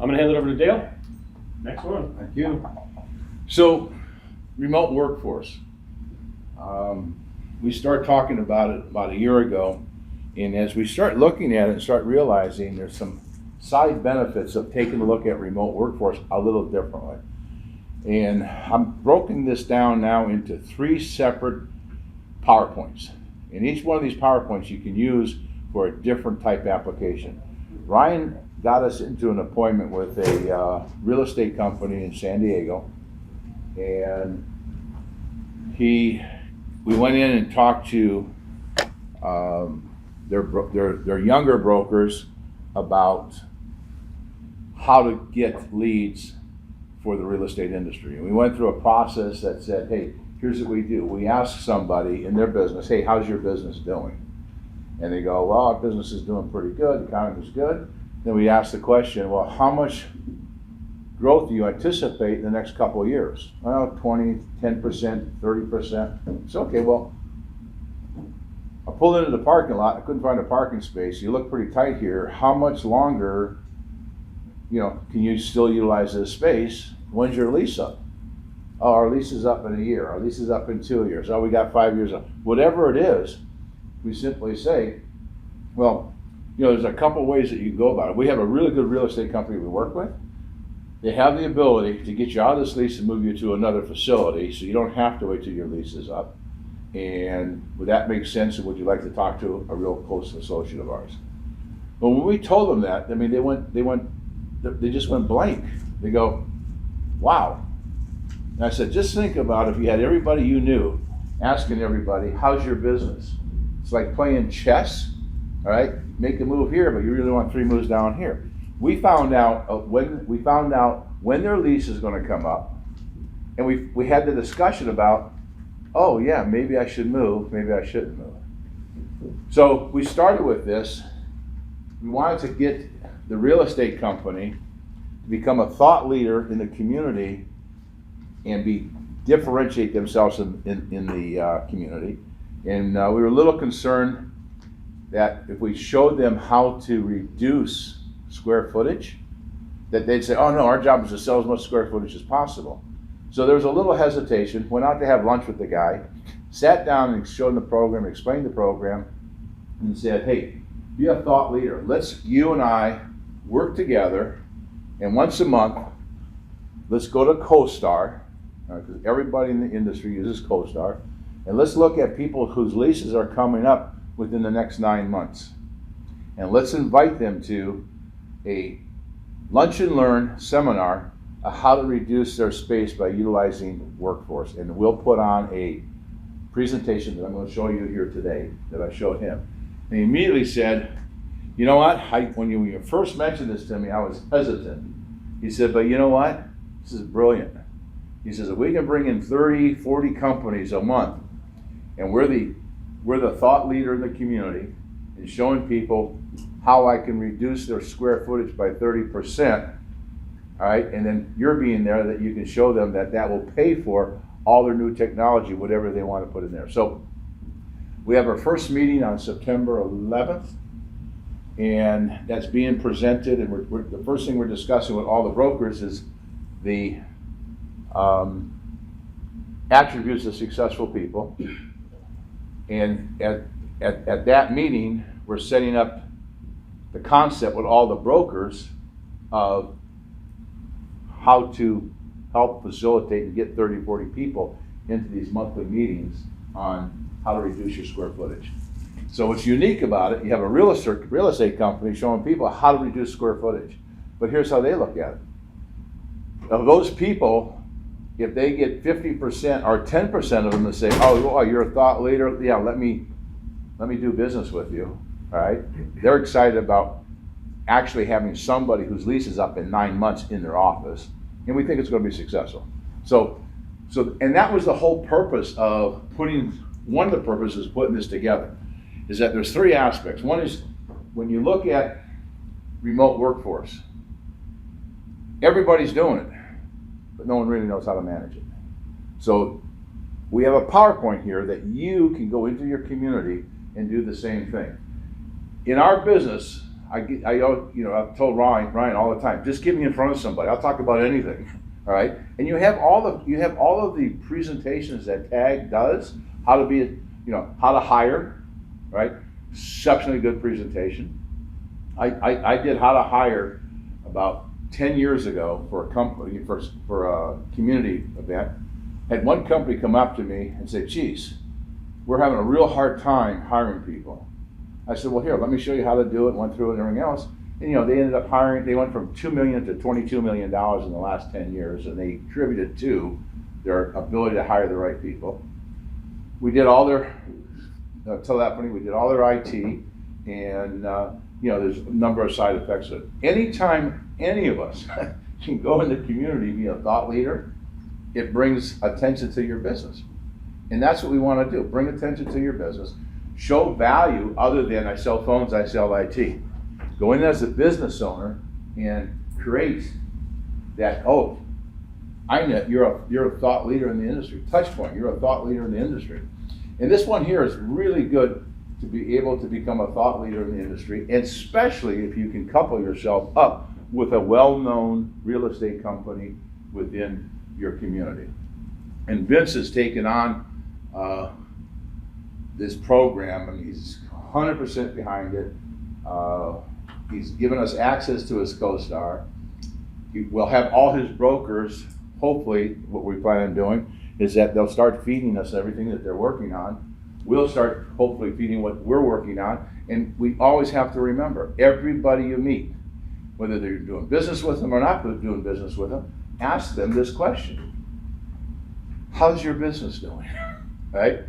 I'm going to hand it over to Dale. Next one. Thank you. So, remote workforce. We started talking about it about a year ago, and as we start looking at it and start realizing there's some side benefits of taking a look at remote workforce a little differently. And I'm broken this down now into 3 separate PowerPoints. And each one of these PowerPoints you can use for a different type application. Ryan got us into an appointment with a real estate company in San Diego, and we went in and talked to their younger brokers about how to get leads for the real estate industry. And we went through a process that said, hey, here's what we do. We ask somebody in their business, hey, how's your business doing? And they go, well, our business is doing pretty good, the economy's good. Then we ask the question, well, how much growth do you anticipate in the next couple of years? Well, 20, 10%, 30%. It's okay, well, I pulled into the parking lot, I couldn't find a parking space. You look pretty tight here. How much longer, can you still utilize this space? When's your lease up? Oh, our lease is up in a year. Our lease is up in 2 years. Oh, we got 5 years up. Whatever it is, we simply say, well, there's a couple ways that you can go about it. We have a really good real estate company we work with. They have the ability to get you out of this lease and move you to another facility, so you don't have to wait till your lease is up. And would that make sense, and would you like to talk to a real close associate of ours? But when we told them that, I mean, they just went blank. They go, wow. And I said, just think about if you had everybody you knew asking everybody, how's your business? It's like playing chess, all right? Make a move here, but you really want 3 moves down here. We found out when their lease is going to come up, and we had the discussion about, oh yeah, maybe I should move, maybe I shouldn't move. So we started with this. We wanted to get the real estate company to become a thought leader in the community and differentiate themselves in the community. And we were a little concerned that if we showed them how to reduce square footage, that they'd say, oh no, our job is to sell as much square footage as possible. So there was a little hesitation. Went out to have lunch with the guy, sat down and showed him the program, explained the program, and said, hey, be a thought leader. Let's, you and I, work together, and once a month, let's go to CoStar, because everybody in the industry uses CoStar, and let's look at people whose leases are coming up within the next 9 months. And let's invite them to a lunch and learn seminar on how to reduce their space by utilizing workforce. And we'll put on a presentation that I'm going to show you here today that I showed him. And he immediately said, you know what, when you first mentioned this to me, I was hesitant. He said, but you know what, this is brilliant. He says, if we can bring in 30, 40 companies a month, and we're the thought leader in the community and showing people how I can reduce their square footage by 30%, all right, and then you're being there that you can show them that will pay for all their new technology, whatever they want to put in there. So we have our first meeting on September 11th, and that's being presented, and the first thing we're discussing with all the brokers is the attributes of successful people. And at that meeting, we're setting up the concept with all the brokers of how to help facilitate and get 30, 40 people into these monthly meetings on how to reduce your square footage. So what's unique about it, you have a real estate company showing people how to reduce square footage. But here's how they look at it. Of those people, if they get 50% or 10% of them to say, oh, you're a thought leader, yeah, let me do business with you, all right? They're excited about actually having somebody whose lease is up in 9 months in their office, and we think it's going to be successful. So, and that was the whole purpose of one of the purposes of putting this together, is that there's 3 aspects. One is, when you look at remote workforce, everybody's doing it, but no one really knows how to manage it. So we have a PowerPoint here that you can go into your community and do the same thing. In our business, I've told Ryan all the time, just get me in front of somebody. I'll talk about anything. All right. And you have all of the presentations that TAG does, how to hire, right? Exceptionally good presentation. I did how to hire about 10 years ago for a company, for a community event. Had one company come up to me and say, geez, we're having a real hard time hiring people. I said, well, here, let me show you how to do it, went through it and everything else. And they ended up hiring, they went from $2 million to $22 million in the last 10 years, and they attributed to their ability to hire the right people. We did all their telephony, we did all their IT, and there's a number of side effects of it. Anytime any of us can go in the community, be a thought leader, it brings attention to your business. And that's what we want to do, bring attention to your business, show value other than I sell phones, I sell IT. Go in as a business owner and create that, I know you're a thought leader in the industry. Touch point, you're a thought leader in the industry. And this one here is really good to be able to become a thought leader in the industry, and especially if you can couple yourself up with a well-known real estate company within your community. And Vince has taken on this program, and he's 100% behind it. He's given us access to his co-star. We'll have all his brokers, hopefully what we plan on doing is that they'll start feeding us everything that they're working on. We'll start hopefully feeding what we're working on. And we always have to remember, everybody you meet, whether they're doing business with them or not doing business with them, ask them this question. How's your business doing? Right?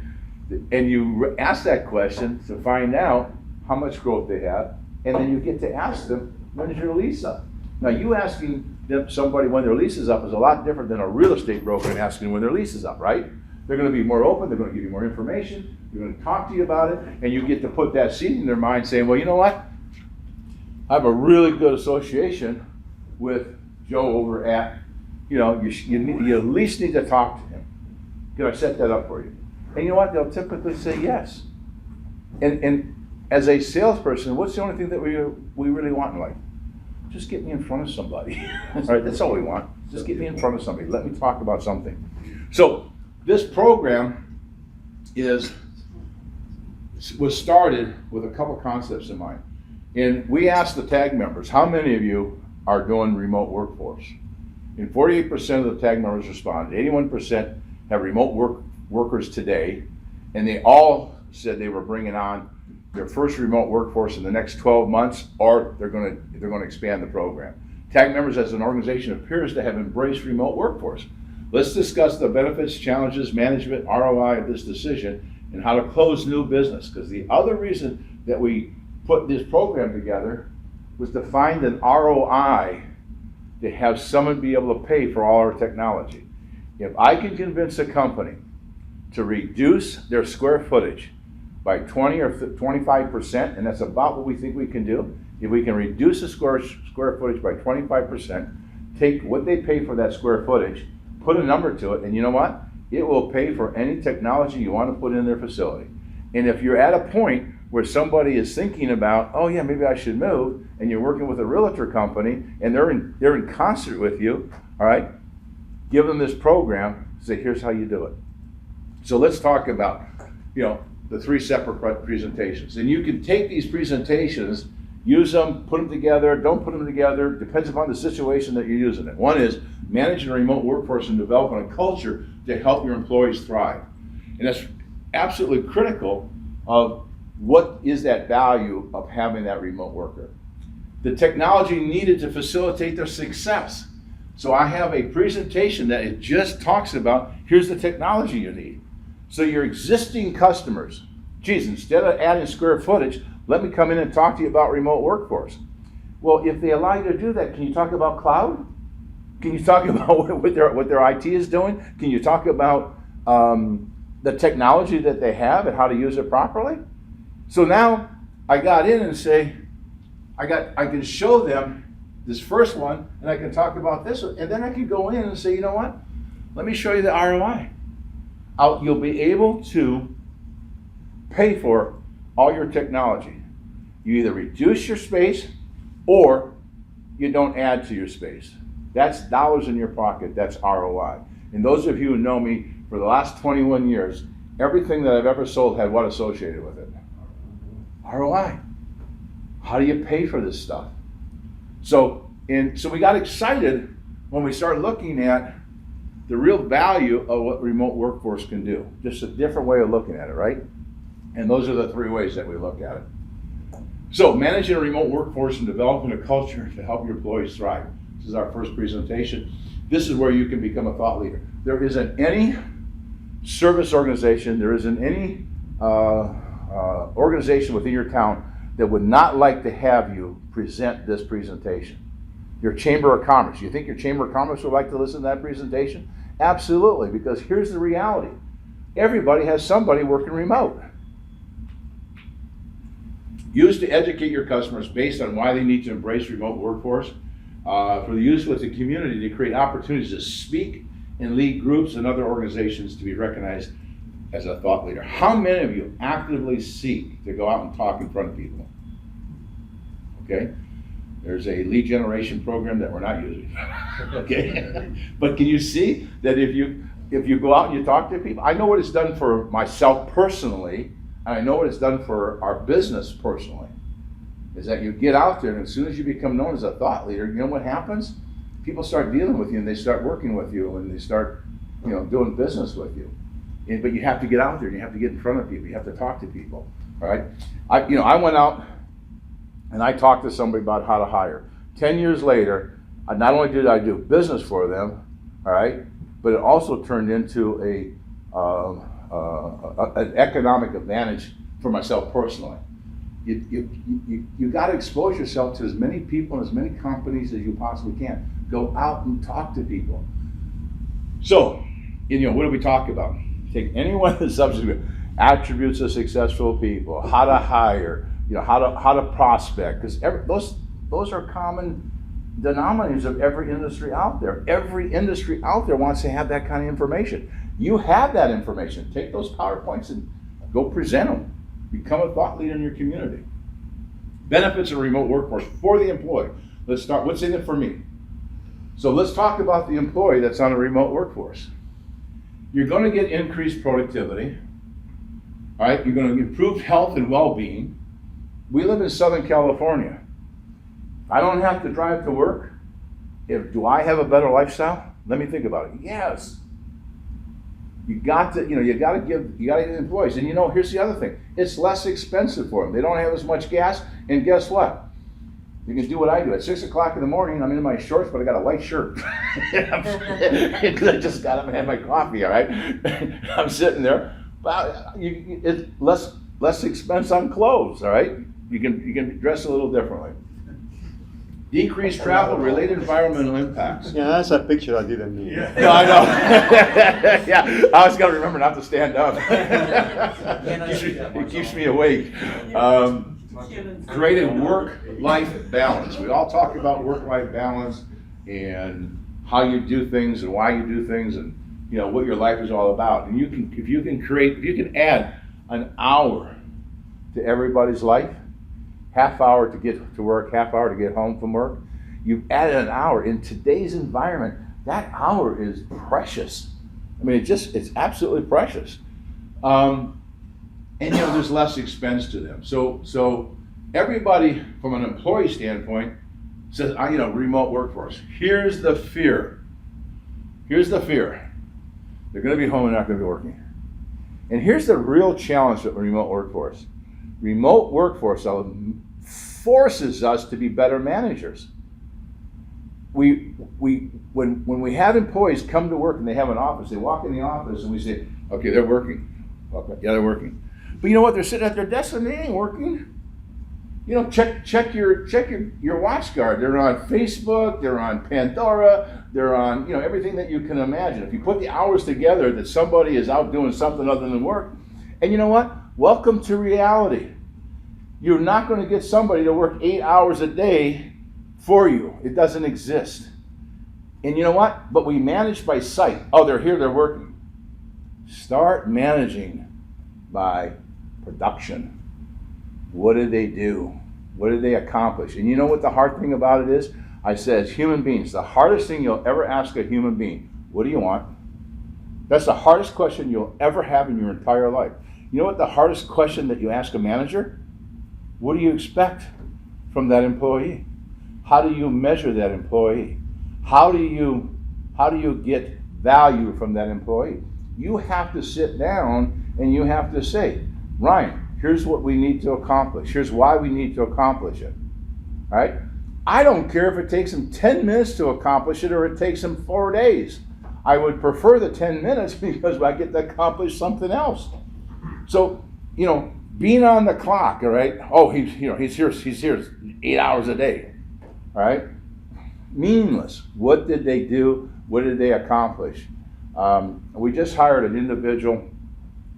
And you ask that question to find out how much growth they have, and then you get to ask them, when's your lease up? Now, you asking somebody when their lease is up is a lot different than a real estate broker asking when their lease is up, right? They're going to be more open, they're going to give you more information, they're going to talk to you about it, and you get to put that seed in their mind saying, well, you know what? I have a really good association with Joe over at, you at least need to talk to him. Can I set that up for you? And you know what? They'll typically say yes. And as a salesperson, what's the only thing that we really want in life? Just get me in front of somebody. All right, that's all we want. Just get me in front of somebody. Let me talk about something. So this program was started with a couple concepts in mind. And we asked the TAG members, how many of you are doing remote workforce? And 48% of the TAG members responded. 81% have remote workers today, and they all said they were bringing on their first remote workforce in the next 12 months, or they're going to expand the program. TAG members as an organization appears to have embraced remote workforce. Let's discuss the benefits, challenges, management, ROI of this decision, and how to close new business. Because the other reason that we put this program together was to find an ROI to have someone be able to pay for all our technology. If I can convince a company to reduce their square footage by 20 or 25%, and that's about what we think we can do. If we can reduce the square footage by 25%, take what they pay for that square footage, put a number to it, and you know what? It will pay for any technology you want to put in their facility. And if you're at a point where somebody is thinking about, oh yeah, maybe I should move, and you're working with a realtor company, and they're in concert with you, all right, give them this program, say, here's how you do it. So let's talk about, the three separate presentations. And you can take these presentations, use them, put them together, don't put them together, depends upon the situation that you're using it. One is managing a remote workforce and developing a culture to help your employees thrive. And that's absolutely critical of what is that value of having that remote worker. The technology needed to facilitate their success. So I have a presentation that it just talks about, here's the technology you need. So your existing customers, geez, instead of adding square footage, let me come in and talk to you about remote workforce. Well, if they allow you to do that, can you talk about cloud? Can you talk about what their IT is doing? Can you talk about the technology that they have and how to use it properly? So now I got in and say, I can show them this first one, and I can talk about this one, and then I can go in and say, you know what? Let me show you the ROI. You'll be able to pay for all your technology. You either reduce your space or you don't add to your space. That's dollars in your pocket, that's ROI. And those of you who know me for the last 21 years, everything that I've ever sold had what associated with it? ROI. How do you pay for this stuff? So we got excited when we started looking at the real value of what remote workforce can do. Just a different way of looking at it, right? And those are the three ways that we look at it. So managing a remote workforce and developing a culture to help your employees thrive. This is our first presentation. This is where you can become a thought leader. There isn't any service organization, there isn't any organization within your town that would not like to have you present this presentation. Your Chamber of Commerce, you think your Chamber of Commerce would like to listen to that presentation? Absolutely, because here's the reality. Everybody has somebody working remote. Use to educate your customers based on why they need to embrace remote workforce. For the use with the community to create opportunities to speak and lead groups and other organizations to be recognized as a thought leader. How many of you actively seek to go out and talk in front of people? Okay, there's a lead generation program that we're not using. Okay, but can you see that if you go out and you talk to people, I know what it's done for myself personally, and I know what it's done for our business personally, is that you get out there and as soon as you become known as a thought leader, you know what happens? People start dealing with you and they start working with you and they start, doing business with you. But you have to get out there and you have to get in front of people. You have to talk to people, all right? I went out and I talked to somebody about how to hire. 10 years later, not only did I do business for them, all right, but it also turned into an economic advantage for myself personally. You got to expose yourself to as many people and as many companies as you possibly can. Go out and talk to people. So, what do we talk about? Take any one of the subjects, attributes of successful people, how to hire, how to prospect, because those are common denominators of every industry out there. Every industry out there wants to have that kind of information. You have that information. Take those PowerPoints and go present them. Become a thought leader in your community. Benefits of remote workforce for the employee. Let's start, what's in it for me? So let's talk about the employee that's on a remote workforce. You're going to get increased productivity, all right? You're going to improve health and well-being. We live in Southern California. I don't have to drive to work. Do I have a better lifestyle? Let me think about it. Yes. You got to get employees. And here's the other thing. It's less expensive for them. They don't have as much gas. And guess what? You can do what I do. At 6 o'clock in the morning, I'm in my shorts, but I got a white shirt. Because I just got up and had my coffee, all right? I'm sitting there. It's less expense on clothes, all right? You can dress a little differently. Decreased travel, related environmental impacts. Yeah, that's a picture I didn't need. Yeah. No, I know. Yeah, I always got to remember not to stand up. It keeps me awake. Created work-life balance. We all talk about work-life balance and how you do things and why you do things and what your life is all about. And if you can add an hour to everybody's life, half hour to get to work, half hour to get home from work. You've added an hour. In today's environment, that hour is precious. I mean, it's absolutely precious. And there's less expense to them. So everybody from an employee standpoint says, remote workforce. Here's the fear. They're going to be home and not going to be working. And here's the real challenge with remote workforce. Remote workforce forces us to be better managers. When we have employees come to work and they have an office, they walk in the office and we say, okay, they're working. Okay, yeah, they're working. But you know what? They're sitting at their desk and they ain't working. Check your watch guard. They're on Facebook. They're on Pandora. They're on everything that you can imagine. If you put the hours together, that somebody is out doing something other than work. And you know what? Welcome to reality. You're not going to get somebody to work 8 hours a day for you. It doesn't exist. And you know what? But we manage by sight. Oh, they're here, they're working. Start managing by production. What do they do? What did they accomplish? And you know what the hard thing about it is? I said, as human beings, the hardest thing you'll ever ask a human being, what do you want? That's the hardest question you'll ever have in your entire life. You know what the hardest question that you ask a manager? What do you expect from that employee? How do you measure that employee? How do you get value from that employee? You have to sit down and you have to say, Ryan, here's what we need to accomplish. Here's why we need to accomplish it. All right? I don't care if it takes them 10 minutes to accomplish it or it takes them 4 days. I would prefer the 10 minutes because I get to accomplish something else. So, being on the clock, all right? Oh, he's here 8 hours a day. All right? Meaningless. What did they do? What did they accomplish? We just hired an individual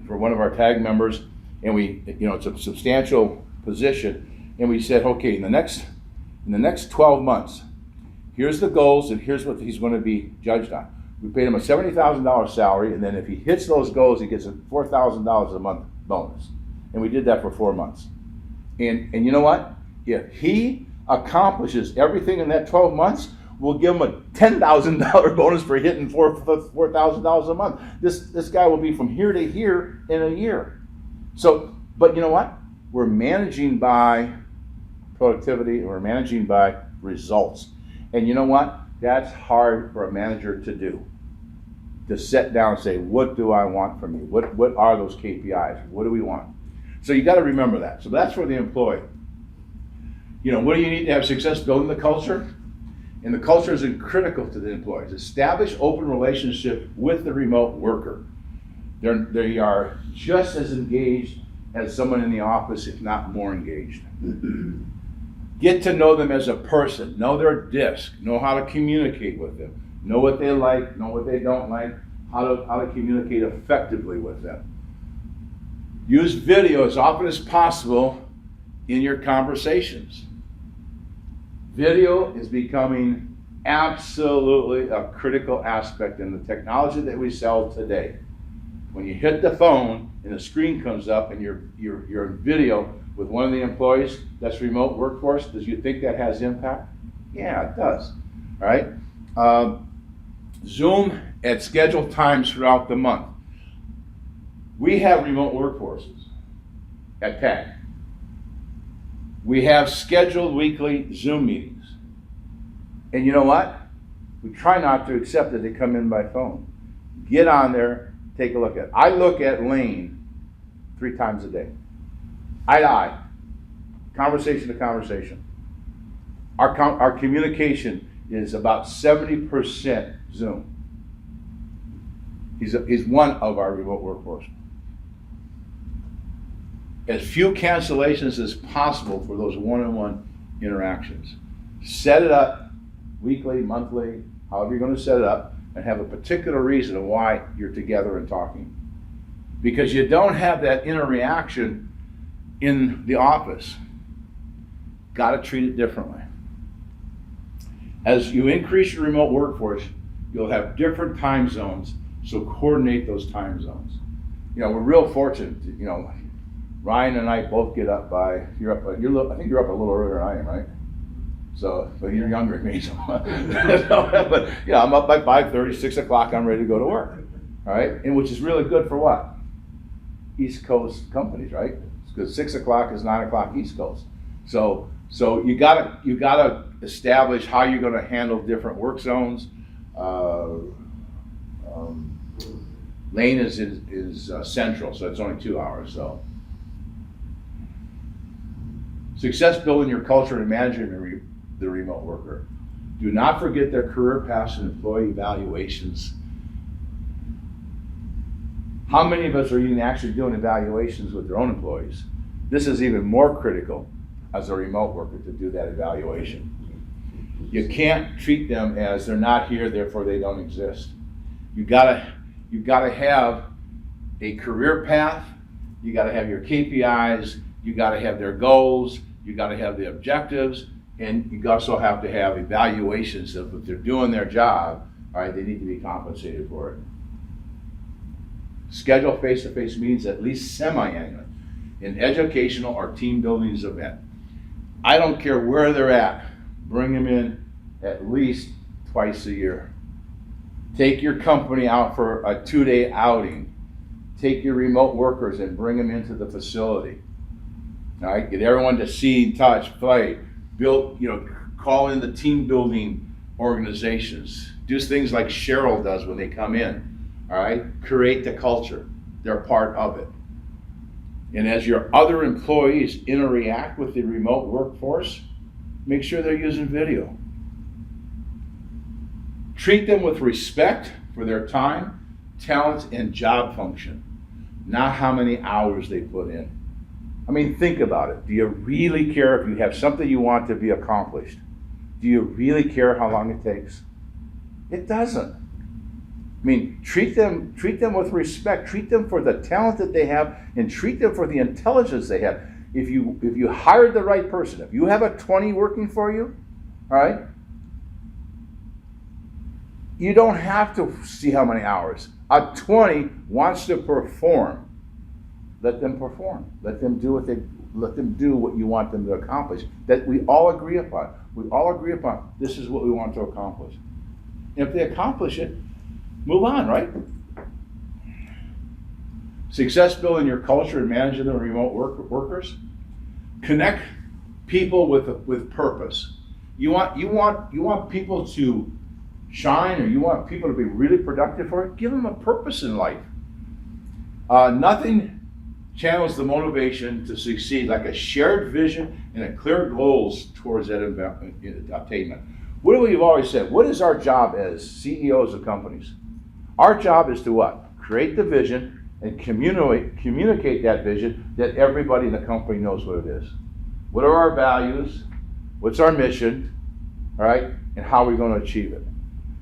for one of our TAG members, and it's a substantial position, and we said, okay, in the next 12 months, here's the goals and here's what he's going to be judged on. We paid him a $70,000 salary, and then if he hits those goals, he gets a $4,000 a month bonus. And we did that for 4 months. And you know what? If he accomplishes everything in that 12 months, we'll give him a $10,000 bonus for hitting $4,000 a month. This guy will be from here to here in a year. So, but you know what? We're managing by productivity, and we're managing by results. And you know what? That's hard for a manager to do. To sit down and say, what do I want from you? What are those KPIs? What do we want? So you got to remember that. So that's for the employee. What do you need to have success building the culture? And the culture is critical to the employees. Establish open relationship with the remote worker. They are just as engaged as someone in the office, if not more engaged. Get to know them as a person. Know their disc. Know how to communicate with them. Know what they like. Know what they don't like. How to communicate effectively with them. Use video as often as possible in your conversations. Video is becoming absolutely a critical aspect in the technology that we sell today. When you hit the phone and the screen comes up and you're in video with one of the employees that's remote workforce, does you think that has impact? Yeah, it does. All right. Zoom at scheduled times throughout the month. We have remote workforces at TAG. We have scheduled weekly Zoom meetings. And you know what? We try not to accept that they come in by phone. Get on there, take a look at it. I look at Lane 3 times a day. Eye to eye. Conversation to conversation. Our communication is about 70% Zoom. He's one of our remote workforce. As few cancellations as possible for those one-on-one interactions. Set it up weekly, monthly, however you're going to set it up, and have a particular reason of why you're together and talking. Because you don't have that interaction in the office. Got to treat it differently. As you increase your remote workforce, you'll have different time zones, so coordinate those time zones. We're real fortunate, Ryan and I both get up by, I think you're up a little earlier than I am, right? So, but you're younger than me, so. But yeah, I'm up by 5:30, 6 o'clock, I'm ready to go to work. All right, and which is really good for what? East Coast companies, right? Because 6 o'clock is 9 o'clock East Coast. So you gotta establish how you're gonna handle different work zones. Lane is central, so it's only 2 hours, so. Success building your culture and managing the remote worker. Do not forget their career paths and employee evaluations. How many of us are even actually doing evaluations with their own employees? This is even more critical as a remote worker to do that evaluation. You can't treat them as they're not here, therefore they don't exist. You gotta have a career path. You gotta have your KPIs. You gotta have their goals. You gotta have the objectives, and you also have to have evaluations of if they're doing their job, all right, they need to be compensated for it. Schedule face-to-face meetings at least semi-annually, an educational or team building event. I don't care where they're at, bring them in at least twice a year. Take your company out for a 2-day outing. Take your remote workers and bring them into the facility. All right, get everyone to see, touch, play, build, call in the team building organizations. Do things like Cheryl does when they come in. All right, create the culture. They're part of it. And as your other employees interact with the remote workforce, make sure they're using video. Treat them with respect for their time, talent, and job function, not how many hours they put in. I mean, think about it. Do you really care if you have something you want to be accomplished? Do you really care how long it takes? It doesn't. I mean, treat them with respect. Treat them for the talent that they have, and treat them for the intelligence they have. If you hired the right person, if you have a 20 working for you, all right, you don't have to see how many hours. A 20 wants to perform. Let them perform. Let them do what you want them to accomplish. That we all agree upon. We all agree upon this is what we want to accomplish. And if they accomplish it, move on, right? Success building your culture and managing the remote workers. Connect people with purpose. You want people to shine, or you want people to be really productive for it. Give them a purpose in life. Nothing channels the motivation to succeed like a shared vision and a clear goals towards that attainment. What do we've always said? What is our job as CEOs of companies? Our job is to what? Create the vision and communicate that vision that everybody in the company knows what it is. What are our values? What's our mission? All right? And how are we going to achieve it?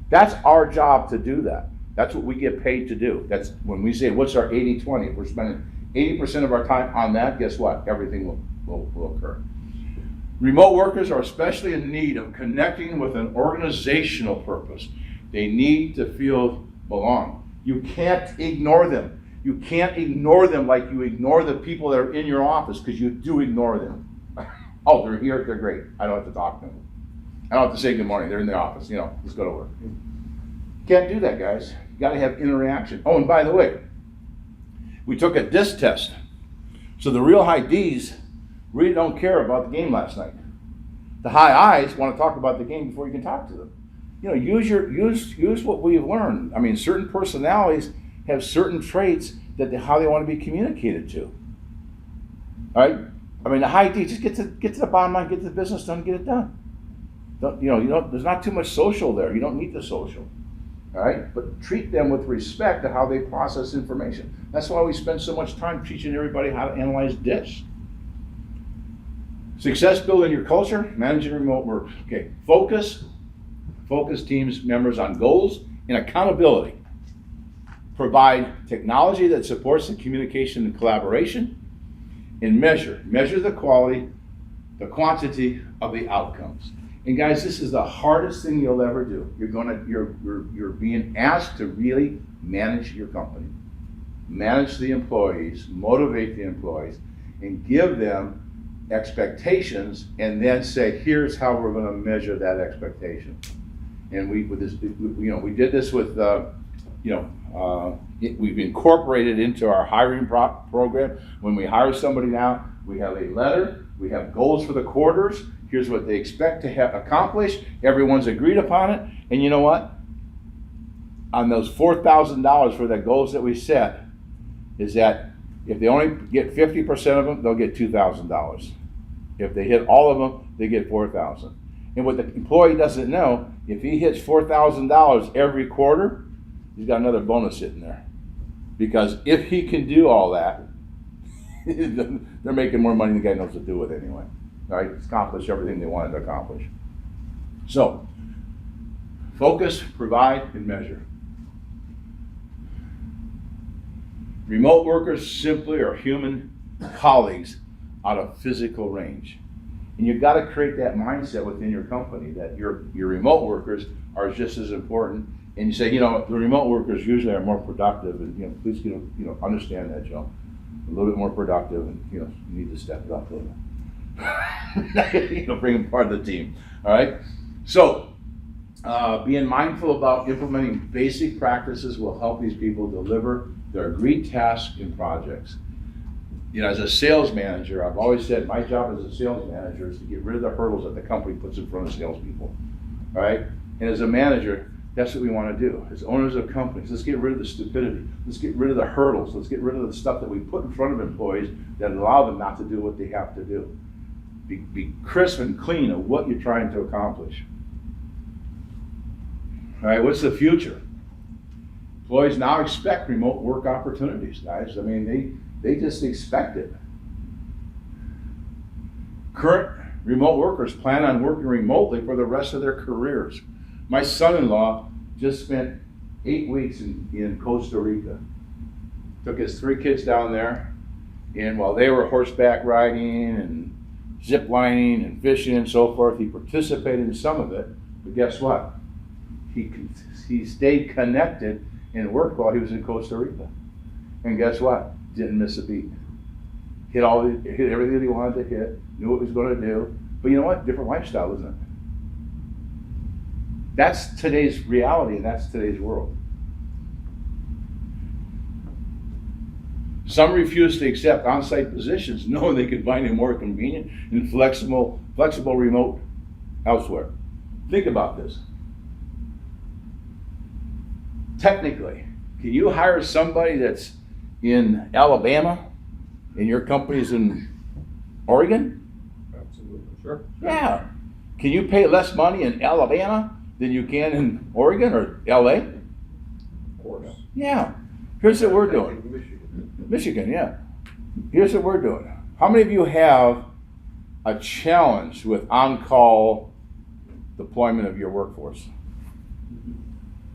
That's our job to do that. That's what we get paid to do. That's when we say, what's our 80-20? If we're spending 80% of our time on that, guess what? Everything will occur. Remote workers are especially in need of connecting with an organizational purpose. They need to feel belong. You can't ignore them. You can't ignore them like you ignore the people that are in your office, because you do ignore them. Oh, they're here, they're great. I don't have to talk to them. I don't have to say good morning, they're in the office, let's go to work. Can't do that, guys. You gotta have interaction. Oh, and by the way, we took a disc test. So the real high Ds really don't care about the game last night. The high Is want to talk about the game before you can talk to them. Use what we've learned. I mean, certain personalities have certain traits how they want to be communicated to. All right? I mean, the high D, just get to the bottom line, get the business done, get it done. There's not too much social there. You don't need the social. All right? But treat them with respect to how they process information. That's why we spend so much time teaching everybody how to analyze discs. Success building your culture, managing remote work. Okay, focus teams members on goals and accountability. Provide technology that supports the communication and collaboration, and measure the quality, the quantity of the outcomes. And guys, this is the hardest thing you'll ever do. You're being asked to really manage your company, manage the employees, motivate the employees, and give them expectations, and then say, here's how we're going to measure that expectation. And we did this with we've incorporated into our hiring program. When we hire somebody now, we have a letter, we have goals for the quarters, here's what they expect to have accomplished, everyone's agreed upon it, and you know what? On those $4,000 for the goals that we set, is that if they only get 50% of them, they'll get $2,000. If they hit all of them, they get $4,000. And what the employee doesn't know, if he hits $4,000 every quarter, he's got another bonus sitting there. Because if he can do all that, they're making more money than the guy knows to do it anyway. All right, accomplish everything they wanted to accomplish. So, focus, provide, and measure. Remote workers simply are human colleagues out of physical range. And you've got to create that mindset within your company that your remote workers are just as important. And you say, the remote workers usually are more productive, and please understand that, Joe. A little bit more productive, and you need to step it up a little bit. bring them part of the team. All right. So, being mindful about implementing basic practices will help these people deliver their agreed tasks and projects. As a sales manager, I've always said my job as a sales manager is to get rid of the hurdles that the company puts in front of salespeople. All right. And as a manager, that's what we want to do. As owners of companies, let's get rid of the stupidity. Let's get rid of the hurdles. Let's get rid of the stuff that we put in front of employees that allow them not to do what they have to do. Be crisp and clean of what you're trying to accomplish. All right, what's the future? Employees now expect remote work opportunities, guys. I mean, they just expect it. Current remote workers plan on working remotely for the rest of their careers. My son-in-law just spent 8 weeks in Costa Rica. Took his 3 kids down there, and while they were horseback riding and zip lining and fishing and so forth, he participated in some of it. But guess what? He stayed connected and worked while he was in Costa Rica. And guess what? Didn't miss a beat. Hit everything that he wanted to hit, knew what he was going to do. But you know what? Different lifestyle, isn't it? That's today's reality, and that's today's world. Some refuse to accept on-site positions knowing they can find a more convenient and flexible remote elsewhere. Think about this. Technically, can you hire somebody that's in Alabama and your company's in Oregon? Absolutely, sure. Yeah. Can you pay less money in Alabama than you can in Oregon or LA? Of course. Yeah. Here's what we're doing. Michigan, yeah. Here's what we're doing. How many of you have a challenge with on-call deployment of your workforce?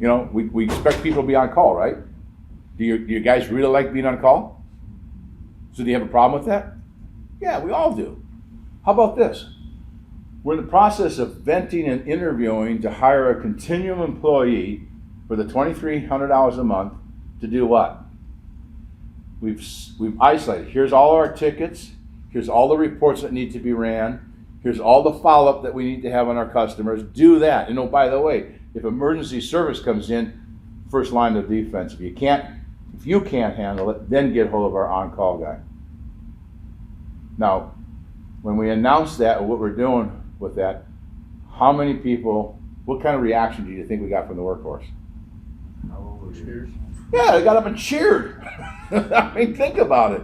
We expect people to be on call, right? Do you guys really like being on call? So do you have a problem with that? Yeah, we all do. How about this? We're in the process of venting and interviewing to hire a continuum employee for the $2,300 a month to do what? We've isolated. Here's all our tickets. Here's all the reports that need to be ran. Here's all the follow-up that we need to have on our customers. Do that. And by the way, if emergency service comes in, first line of defense. If you can't handle it, then get hold of our on-call guy. Now, when we announce that, or what we're doing with that, how many people, what kind of reaction do you think we got from the workforce? Cheers. Yeah, they got up and cheered. I mean, think about it.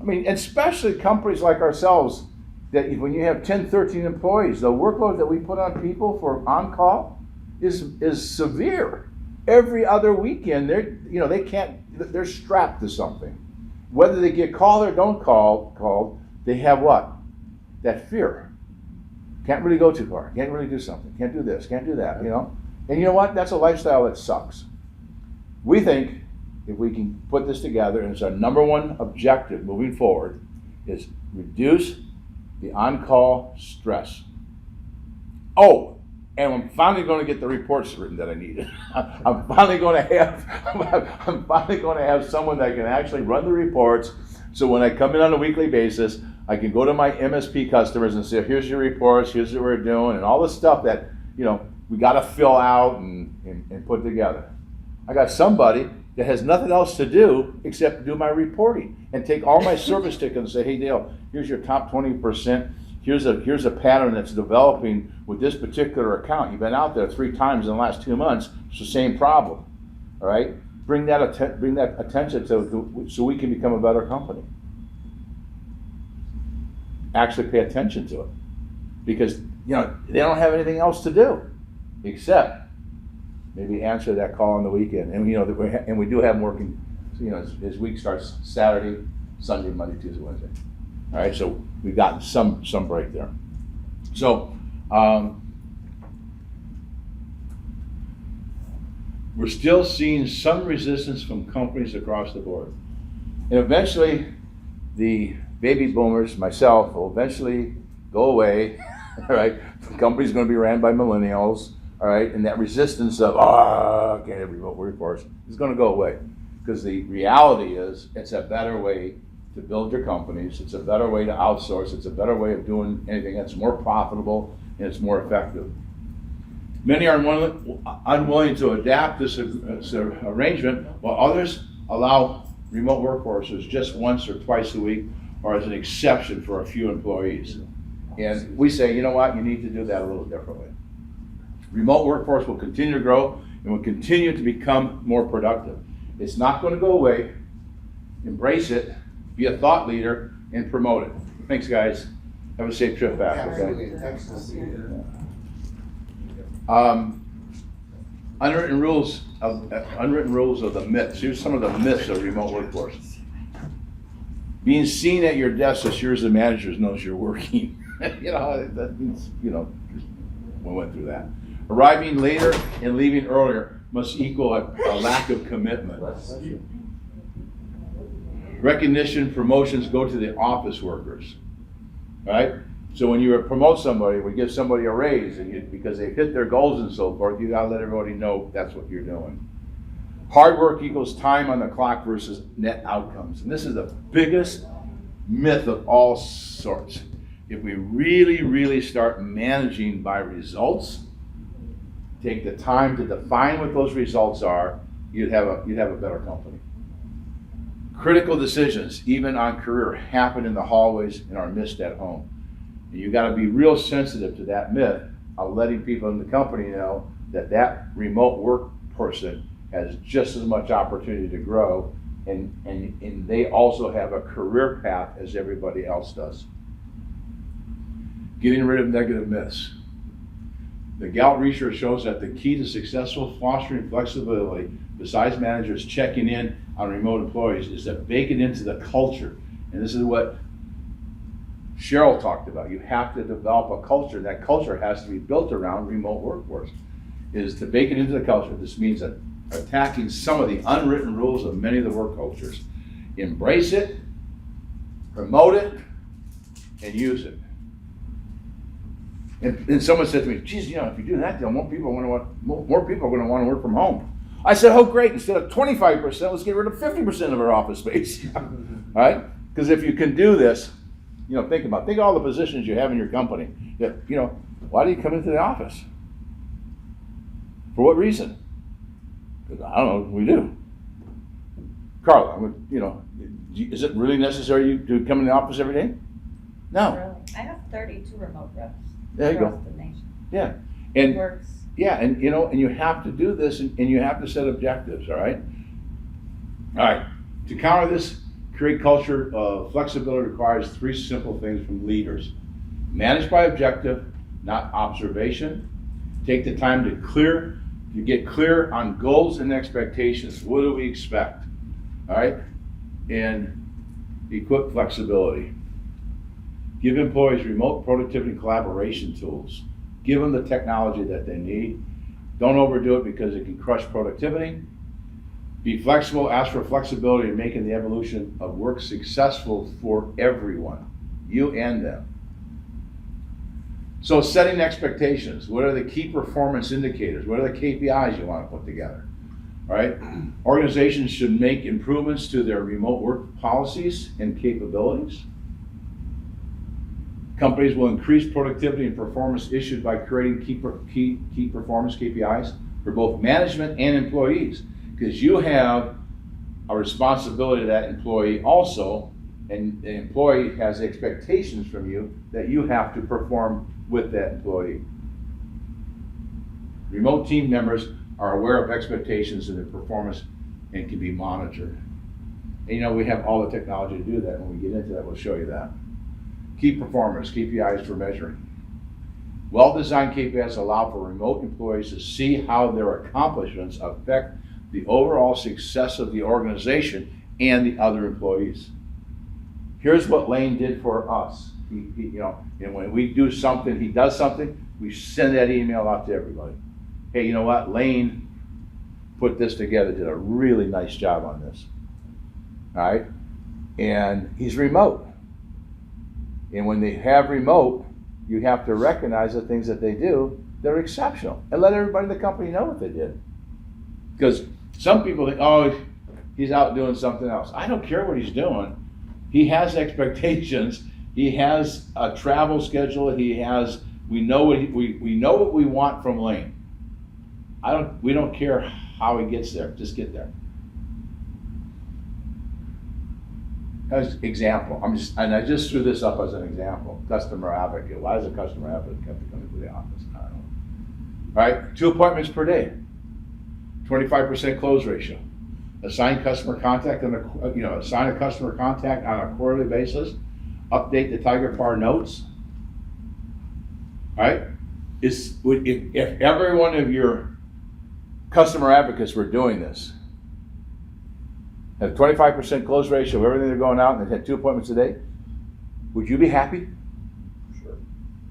I mean, especially companies like ourselves, that when you have 10, 13 employees, the workload that we put on people for on-call is severe. Every other weekend, they're strapped to something. Whether they get called or don't called, they have what? That fear. Can't really go too far. Can't really do something. Can't do this. Can't do that. And you know what? That's a lifestyle that sucks. We think if we can put this together, and it's our number one objective moving forward, is reduce the on-call stress. Oh, and I'm finally going to get the reports written that I needed. I'm finally going to have someone that can actually run the reports. So when I come in on a weekly basis, I can go to my MSP customers and say, here's your reports, here's what we're doing, and all the stuff that we got to fill out and put together. I got somebody that has nothing else to do except to do my reporting and take all my service tickets and say, hey Dale, here's your top 20%. Here's a pattern that's developing with this particular account. You've been out there 3 times in the last 2 months. It's the same problem. All right, bring that attention to so we can become a better company. Actually, pay attention to it because they don't have anything else to do except maybe answer that call on the weekend. And we do have them working. His week starts Saturday, Sunday, Monday, Tuesday, Wednesday. All right, so we've gotten some break there. So we're still seeing some resistance from companies across the board. And eventually, the baby boomers, myself, will eventually go away. All right, the company's going to be ran by millennials. All right, and that resistance of I can't have remote workforce is going to go away because the reality is it's a better way to build your companies. It's a better way to outsource. It's a better way of doing anything that's more profitable and it's more effective. Many are unwilling to adapt this arrangement, while others allow remote workforces just once or twice a week or as an exception for a few employees. And we say, you know what, you need to do that a little differently. Remote workforce will continue to grow and will continue to become more productive. It's not going to go away. Embrace it, be a thought leader, and promote it. Thanks, guys. Have a safe trip back. Okay? Unwritten rules of the myths. Here's some of the myths of remote workforce. Being seen at your desk assures the managers knows you're working. That means, we went through that. Arriving later and leaving earlier must equal a lack of commitment. Recognition, promotions go to the office workers, right? So when you promote somebody, we give somebody a raise because they hit their goals and so forth, you gotta let everybody know that's what you're doing. Hard work equals time on the clock versus net outcomes. And this is the biggest myth of all sorts. If we really, really start managing by results, take the time to define what those results are, you'd have a better company. Critical decisions, even on career, happen in the hallways and are missed at home. And you gotta be real sensitive to that myth of letting people in the company know that remote work person has just as much opportunity to grow and they also have a career path as everybody else does. Getting rid of negative myths. The Gallup research shows that the key to successful fostering flexibility, besides managers checking in on remote employees, is to bake it into the culture. And this is what Cheryl talked about. You have to develop a culture. That culture has to be built around remote workforce. Is to bake it into the culture. This means that attacking some of the unwritten rules of many of the work cultures. Embrace it, promote it, and use it. And someone said to me, geez, if you do that, more people are going to want to work from home. I said, oh great, instead of 25%, let's get rid of 50% of our office space. All right? Because if you can do this, think of all the positions you have in your company. Why do you come into the office? For what reason? Because I don't know, we do. Carla, is it really necessary to come in the office every day? No. Really? I have 32 remote reps there you across go. the nation. Yeah. It works. Yeah, and you have to do this and you have to set objectives, all right? All right, to counter this, create culture of flexibility requires three simple things from leaders. Manage by objective, not observation. Take the time to get clear on goals and expectations. What do we expect? All right? And equip flexibility. Give employees remote productivity and collaboration tools. Give them the technology that they need. Don't overdo it because it can crush productivity. Be flexible, ask for flexibility in making the evolution of work successful for everyone, you and them. So setting expectations. What are the key performance indicators? What are the KPIs you want to put together? All right? Organizations should make improvements to their remote work policies and capabilities. Companies will increase productivity and performance issued by creating key performance KPIs for both management and employees, because you have a responsibility to that employee also, and the employee has expectations from you that you have to perform with that employee. Remote team members are aware of expectations in their performance and can be monitored. And we have all the technology to do that. When we get into that, we'll show you that. Key performance, KPIs for measuring. Well-designed KPIs allow for remote employees to see how their accomplishments affect the overall success of the organization and the other employees. Here's what Lane did for us. And when we do something, he does something, we send that email out to everybody. Hey, you know what? Lane put this together, did a really nice job on this. All right? And he's remote. And when they have remote, you have to recognize the things that they do, they're exceptional. And let everybody in the company know what they did. Because some people think, oh, he's out doing something else. I don't care what he's doing. He has expectations. He has a travel schedule. We know what we want from Lane. We don't care how he gets there. Just get there. As example, I just threw this up as an example. Customer advocate. Why does a customer advocate have to come into the office? I don't know. All right, 2 appointments per day, 25% close ratio. Assign customer contact assign a customer contact on a quarterly basis. Update the Tiger Par notes. All right, if every one of your customer advocates were doing this, have 25% close ratio of everything they're going out, and they had 2 appointments a day, would you be happy? Sure.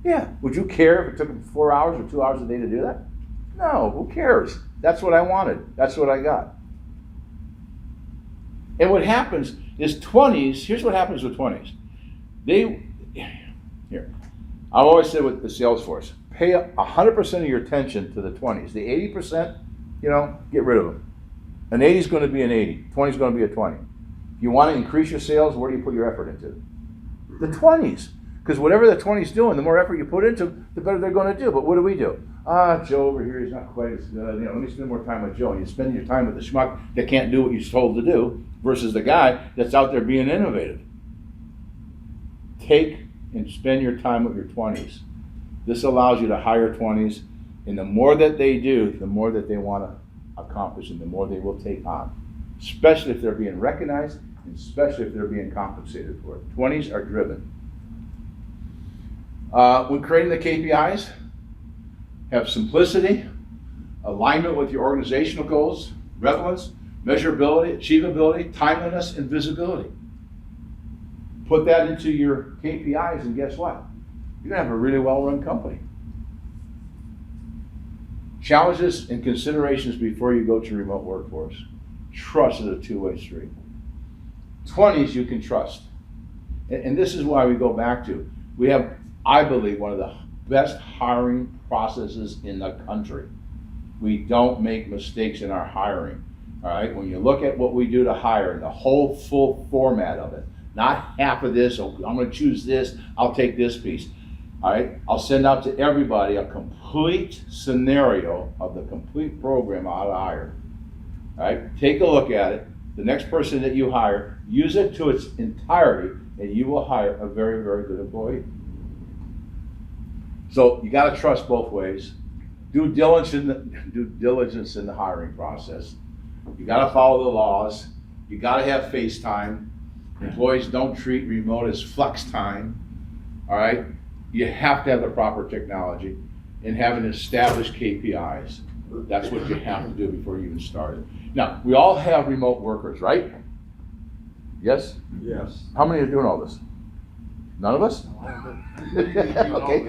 Yeah. Would you care if it took them 4 hours or 2 hours a day to do that? No, who cares? That's what I wanted. That's what I got. And what happens is 20s, here's what happens with 20s. I've always said with the sales force, pay 100% of your attention to the 20s. The 80%, get rid of them. An 80 is going to be an 80. 20 is going to be a 20. If you want to increase your sales, where do you put your effort into? The 20s. Because whatever the 20's doing, the more effort you put into, the better they're going to do. But what do? Joe over here, he's not quite as good. Let me spend more time with Joe. And you spend your time with the schmuck that can't do what you're told to do versus the guy that's out there being innovative. Take and spend your time with your 20s. This allows you to hire 20s, and the more that they do, the more that they want to accomplish and the more they will take on, especially if they're being recognized and especially if they're being compensated for it. 20s are driven. When creating the KPIs, have simplicity, alignment with your organizational goals, relevance, measurability, achievability, timeliness, and visibility. Put that into your KPIs and guess what? You're going to have a really well-run company. Challenges and considerations before you go to remote workforce. Trust is a two-way street. 20s you can trust. And this is why we go back to, we have, I believe, one of the best hiring processes in the country. We don't make mistakes in our hiring. All right, when you look at what we do to hire, the whole full format of it, not half of this, I'm going to choose this, I'll take this piece. All right, I'll send out to everybody a complete scenario of the complete program on how to hire. All right, take a look at it. The next person that you hire, use it to its entirety, and you will hire a very, very good employee. So you got to trust both ways. Due diligence in the hiring process. You got to follow the laws. You got to have face time. Employees don't treat remote as flex time. All right. You have to have the proper technology and have an established KPIs. That's what you have to do before you even start it. Now, we all have remote workers, right? Yes? Yes. How many are doing all this? None of us? Okay.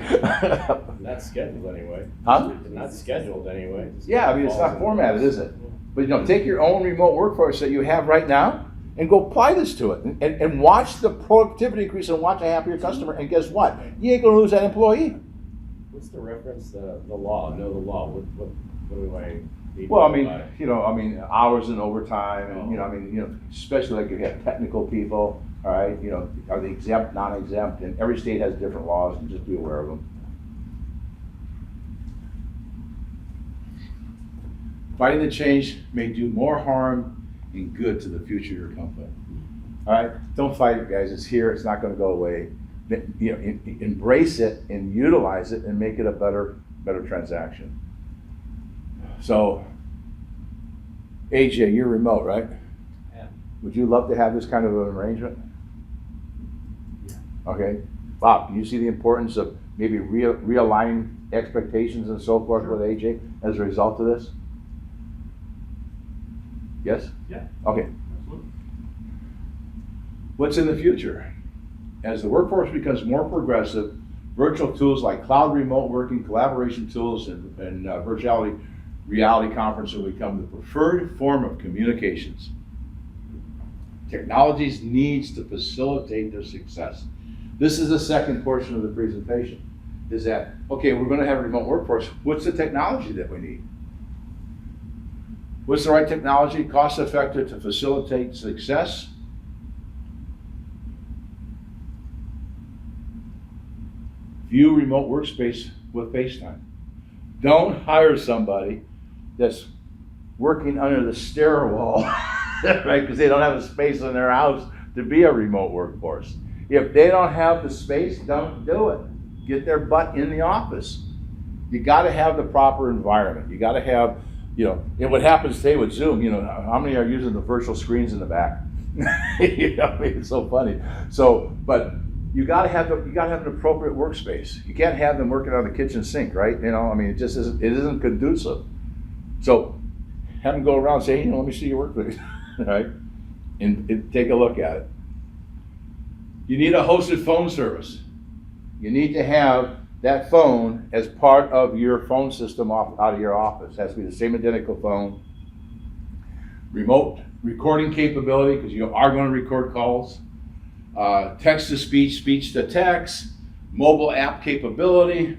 Not scheduled anyway. Huh? Not scheduled anyway. Yeah, I mean, it's not formatted, is it? But take your own remote workforce that you have right now and go apply this to it and watch the productivity increase and watch a happier customer. And guess what? You ain't going to lose that employee. What's the reference? The law. Know the law. What do I need? Well, to know about it? hours and overtime, and especially like if you have technical people. All right, are they exempt, non-exempt, and every state has different laws, and just be aware of them. Fighting the change may do more harm than good to the future of your company. All right, don't fight it, guys. It's here. It's not going to go away. Embrace it and utilize it and make it a better transaction. So, AJ, you're remote, right? Yeah. Would you love to have this kind of an arrangement? Yeah. Okay. Bob, do you see the importance of maybe realigning expectations and so forth with AJ as a result of this? Yes? Yeah. Okay. Absolutely. What's in the future? As the workforce becomes more progressive, virtual tools like cloud remote working, collaboration tools, and virtual reality conference will become the preferred form of communications. Technologies needs to facilitate their success. This is the second portion of the presentation, is that, okay, we're going to have a remote workforce. What's the technology that we need? What's the right technology, cost effective to facilitate success? view remote workspace with FaceTime. Don't hire somebody that's working under the stairwell, right? Because they don't have the space in their house to be a remote workforce. If they don't have the space, don't do it. Get their butt in the office. You got to have the proper environment. You got to have, and what happens today with Zoom, how many are using the virtual screens in the back? It's so funny. So, but you got to have an appropriate workspace. You can't have them working on the kitchen sink, right? It just isn't conducive. So, have them go around and say, hey, let me see your workplace, right? And take a look at it. You need a hosted phone service. You need to have that phone as part of your phone system out of your office. It has to be the same identical phone. Remote recording capability, because you are going to record calls. Text to speech, speech to text, mobile app capability,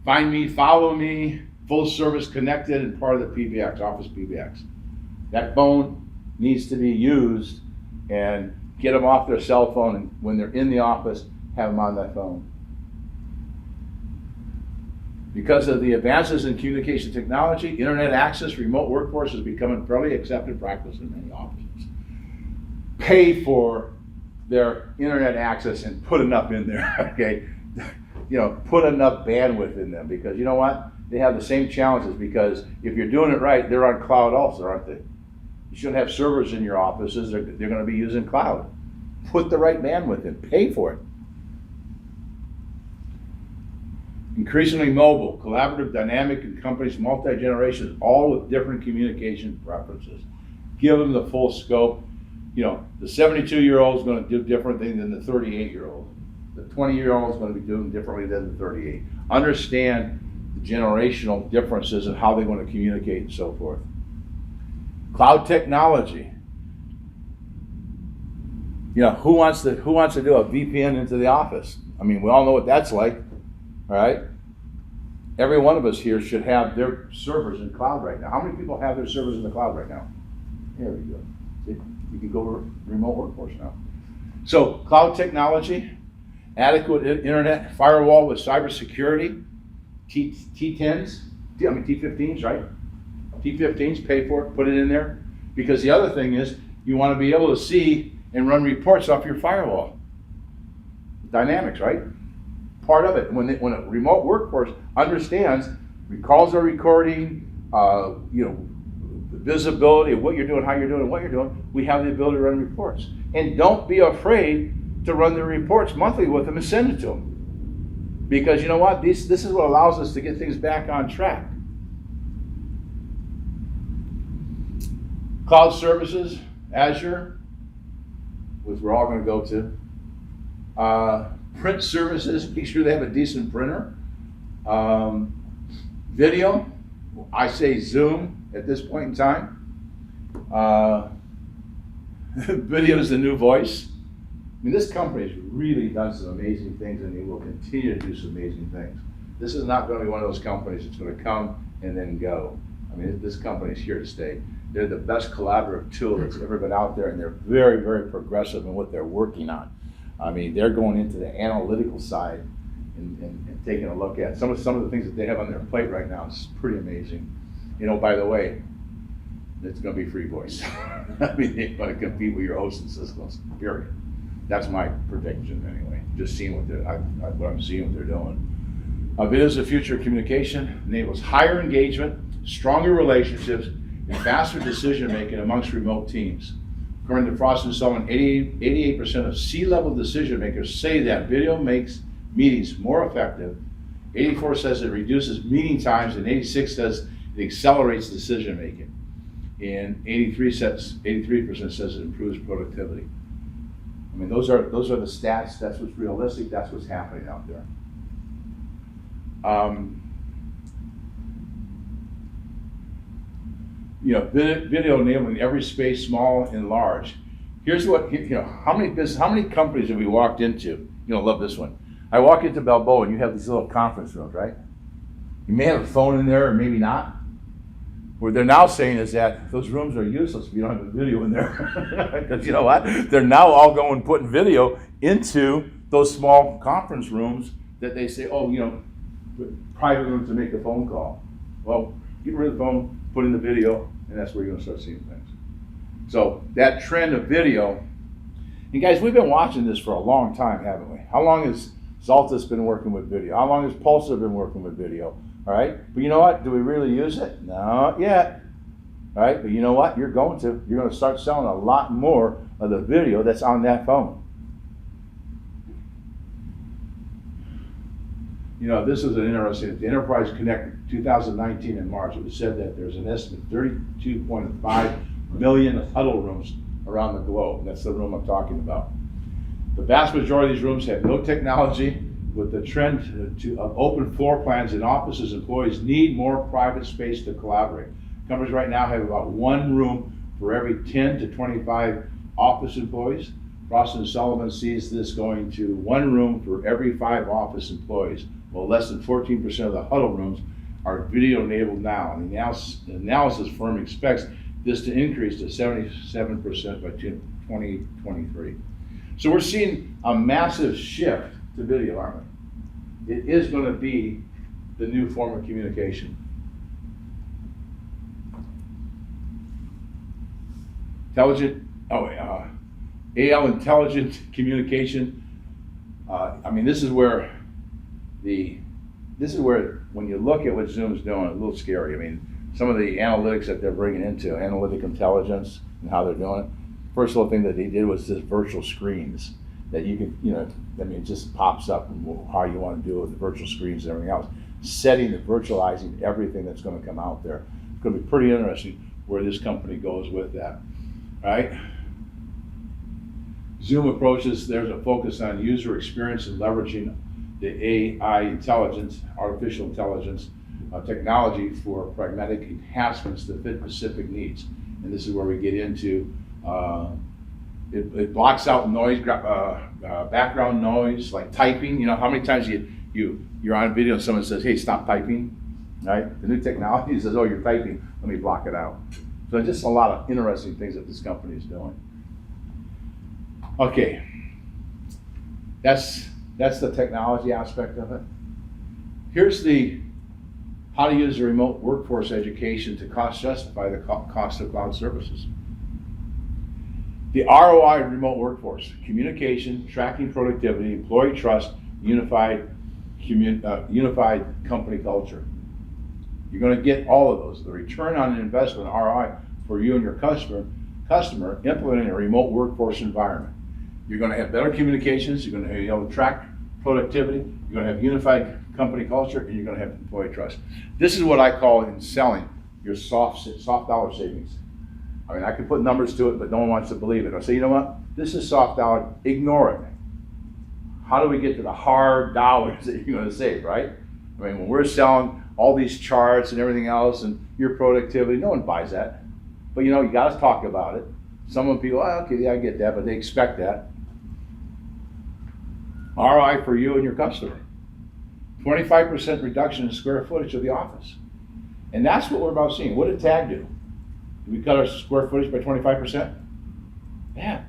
find me, follow me, full service connected, and part of the PBX, Office PBX. That phone needs to be used, and get them off their cell phone, and when they're in the office, have them on that phone. Because of the advances in communication technology, internet access, remote workforce is becoming fairly accepted practice in many offices. Pay for their internet access and put enough in there, okay? Put enough bandwidth in them, because you know what? They have the same challenges, because if you're doing it right, they're on cloud also, aren't they? You shouldn't have servers in your offices, they're going to be using cloud. Put the right bandwidth in, pay for it. Increasingly mobile, collaborative, dynamic, and companies multi-generations, all with different communication preferences. Give them the full scope. The 72-year-old is going to do different things than the 38-year-old. The 20-year-old is going to be doing differently than the 38. Understand the generational differences and how they want to communicate and so forth. Cloud technology. Who wants to do a VPN into the office? We all know what that's like. All right? Every one of us here should have their servers in cloud right now. How many people have their servers in the cloud right now? There we go. See? You can go to remote workforce now. So, cloud technology, adequate internet, firewall with cybersecurity, T10s, T15s, right? T15s, pay for it, put it in there. Because the other thing is, you want to be able to see and run reports off your firewall. Dynamics, right? Part of it. When a remote workforce understands, calls are recording, the visibility of what you're doing, how you're doing, and what you're doing, we have the ability to run reports. And don't be afraid to run the reports monthly with them and send it to them. Because you know what? This is what allows us to get things back on track. Cloud services, Azure, which we're all going to go to. Print services, make sure they have a decent printer. Video, I say Zoom at this point in time. Video is the new voice. This company has really done some amazing things, and they will continue to do some amazing things. This is not going to be one of those companies that's going to come and then go. This company is here to stay. They're the best collaborative tool that's ever been out there, and they're very, very progressive in what they're working on. They're going into the analytical side and taking a look at some of the things that they have on their plate right now. It's pretty amazing. By the way, it's going to be free voice. They're going to compete with your hosting systems, period. That's my prediction anyway. Just seeing what I'm seeing what they're doing. Video is the future of communication, enables higher engagement, stronger relationships, and faster decision making amongst remote teams. According to Frost & Sullivan, 88% of C-level decision makers say that video makes meetings more effective. 84 says it reduces meeting times, and 86 says it accelerates decision making. And 83% says it improves productivity. Those are the stats. That's what's realistic. That's what's happening out there. Video enabling every space, small and large. Here's what, how many companies have we walked into? Love this one. I walk into Balboa and you have these little conference rooms, right? You may have a phone in there or maybe not. What they're now saying is that those rooms are useless if you don't have a video in there. Because you know what? They're now all putting video into those small conference rooms that they say, oh, private room to make a phone call. Well, get rid of the phone, put in the video, and that's where you're gonna start seeing things. So that trend of video, and guys, we've been watching this for a long time, haven't we? How long has Zaltis been working with video? How long has Pulsar been working with video? All right, but you know what? Do we really use it? Not yet. All right, but you know what? You're going to start selling a lot more of the video that's on that phone. This is an interesting, the Enterprise Connect 2019 in March, it was said that there's an estimate 32.5 million huddle rooms around the globe. That's the room I'm talking about. The vast majority of these rooms have no technology. With the trend of open floor plans in offices, employees need more private space to collaborate. Companies right now have about one room for every 10 to 25 office employees. Frost & Sullivan sees this going to one room for every 5 office employees. Well, less than 14% of the huddle rooms are video enabled now. And the analysis firm expects this to increase to 77% by 2023. So we're seeing a massive shift to video, aren't we? It is going to be the new form of communication. AL intelligent communication. This is where when you look at what Zoom's doing, it's a little scary. Some of the analytics that they're bringing into analytic intelligence and how they're doing it. First little thing that they did was this virtual screens that you can, it just pops up and how you want to do it with the virtual screens and everything else. Setting and virtualizing everything that's going to come out there. It's going to be pretty interesting where this company goes with that, right? Zoom approaches, there's a focus on user experience and leveraging the AI intelligence, artificial intelligence technology for pragmatic enhancements that fit specific needs. And this is where we get into it blocks out noise, background noise, like typing. How many times you're on video and someone says, hey, stop typing, right? The new technology says, oh, you're typing, let me block it out. So just a lot of interesting things that this company is doing. Okay, that's the technology aspect of it. Here's the how to use the remote workforce education to cost justify the cost of cloud services. The ROI of remote workforce: communication, tracking productivity, employee trust, unified company culture. You're going to get all of those. The return on investment, ROI, for you and your customer implementing a remote workforce environment. You're going to have better communications, you're going to be able to track productivity, you're going to have unified company culture, and you're going to have employee trust. This is what I call in selling your soft dollar savings. I could put numbers to it, but no one wants to believe it. I'll say, you know what? This is soft dollar, ignore it. How do we get to the hard dollars that you're going to save, right? When we're selling all these charts and everything else and your productivity, no one buys that. But you got to talk about it. Some people, okay, yeah, I get that, but they expect that. ROI for you and your customer. 25% reduction in square footage of the office. And that's what we're about seeing. What did TAG do? Did we cut our square footage by 25%? Yeah.